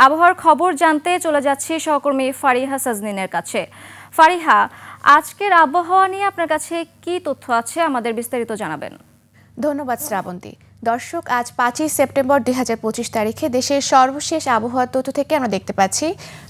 আবহাওয়ার খবর জানতে চলে যাচ্ছি সহকর্মী ফারিহা সাজনিনের কাছে। ফারিহা, আজকের আবহাওয়া নিয়ে আপনার কাছে কি তথ্য আছে, আমাদের বিস্তারিত জানাবেন। ধন্যবাদ শ্রাবন্তী। দর্শক, আজ 5ই সেপ্টেম্বর 2025 তারিখে দেশের সর্বশেষ আবহাওয়ার তথ্য থেকে আমরা দেখতে পাচ্ছি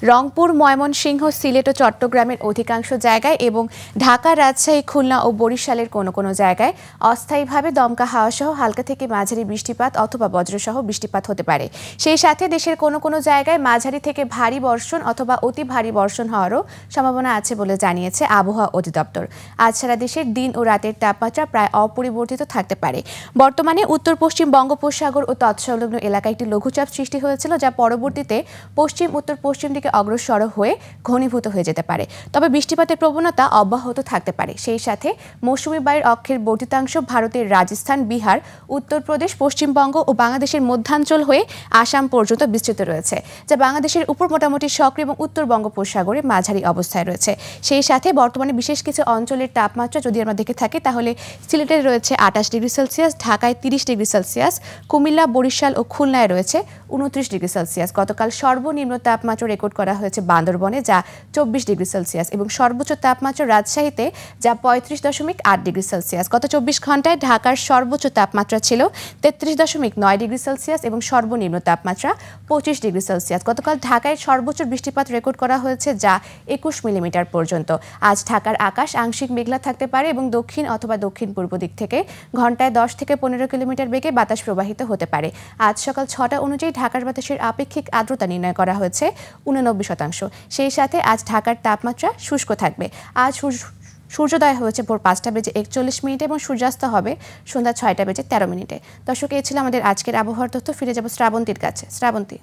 রংপুর, ময়মনসিংহ, সিলেট ও চট্টগ্রামের অধিকাংশ জায়গায় এবং ঢাকা, রাজশাহী, খুলনা ও বরিশালের কোনো কোনো জায়গায় অস্থায়ীভাবে দমকা হাওয়া সহ হালকা থেকে মাঝারি বৃষ্টিপাত অথবা বজ্রসহ বৃষ্টিপাত হতে পারে। সেই সাথে দেশের কোনো কোনো জায়গায় মাঝারি থেকে ভারী বর্ষণ অথবা অতি ভারী বর্ষণ হওয়ারও সম্ভাবনা আছে বলে জানিয়েছে আবহাওয়া অধিদপ্তর। আজ সারা দেশের দিন ও রাতের তাপমাত্রা প্রায় অপরিবর্তিত থাকতে পারে। বর্তমানে উত্তর পশ্চিম বঙ্গোপসাগর ও তৎসংলগ্ন এলাকায় একটি লঘুচাপ সৃষ্টি হয়েছিল, যা পরবর্তীতে পশ্চিম উত্তর পশ্চিম দিকে অগ্রসর হয়ে ঘনীভূত হয়ে যেতে পারে। তবে বৃষ্টিপাতের প্রবণতা অব্যাহত থাকতে পারে। সেই সাথে মৌসুমী বায়ুর অক্ষের বর্ধিতাংশ ভারতের রাজস্থান, বিহার, উত্তরপ্রদেশ, পশ্চিমবঙ্গ ও বাংলাদেশের মধ্যাঞ্চল হয়ে আসাম পর্যন্ত বিস্তৃত রয়েছে, যা বাংলাদেশের উপর মোটামুটি সক্রিয় এবং উত্তর বঙ্গোপসাগরে মাঝারি অবস্থায় রয়েছে। সেই সাথে বর্তমানে বিশেষ কিছু অঞ্চলের তাপমাত্রা যদি আমরা দেখে থাকি, তাহলে সিলেটে রয়েছে 28 ডিগ্রি সেলসিয়াস, ঢাকায় 30 ডিগ্রি সেলসিয়াস, কুমিল্লা, বরিশাল ও খুলনায় রয়েছে 29 ডিগ্রি সেলসিয়াস। গতকাল সর্বনিম্ন তাপমাত্রা রেকর্ড করা হয়েছে বান্দরবনে, যা 24 ডিগ্রি সেলসিয়াস, এবং সর্বোচ্চ তাপমাত্রা রাজশাহীতে, যা 35.8 ডিগ্রি সেলসিয়াস। গত 24 ঘন্টায় ঢাকার সর্বোচ্চ তাপমাত্রা ছিল 33.9 ডিগ্রি সেলসিয়াস এবং সর্বনিম্ন তাপমাত্রা 25 ডিগ্রি সেলসিয়াস। গতকাল ঢাকায় সর্বোচ্চ বৃষ্টিপাত রেকর্ড করা হয়েছে, যা 21 মিলিমিটার পর্যন্ত। আজ ঢাকার আকাশ আংশিক মেঘলা থাকতে পারে এবং দক্ষিণ অথবা দক্ষিণ পূর্ব দিক থেকে ঘন্টায় 10 থেকে 15 কিলোমিটার বেগে বাতাস প্রবাহিত হতে পারে। আজ সকাল 6টা অনুযায়ী ঢাকার বাতাসের আপেক্ষিক আর্দ্রতা নির্ণয় করা হয়েছে 89%। সেই সাথে আজ ঢাকার তাপমাত্রা শুষ্ক থাকবে। আজ সূর্যোদয় হয়েছে ভোর 5টা বেজে 41 মিনিটে এবং সূর্যাস্ত হবে সন্ধ্যা 6টা বেজে 13 মিনিটে। দর্শক, এই ছিল আমাদের আজকের আবহাওয়ার তথ্য। ফিরে যাব শ্রাবন্তীর কাছে। শ্রাবন্তী।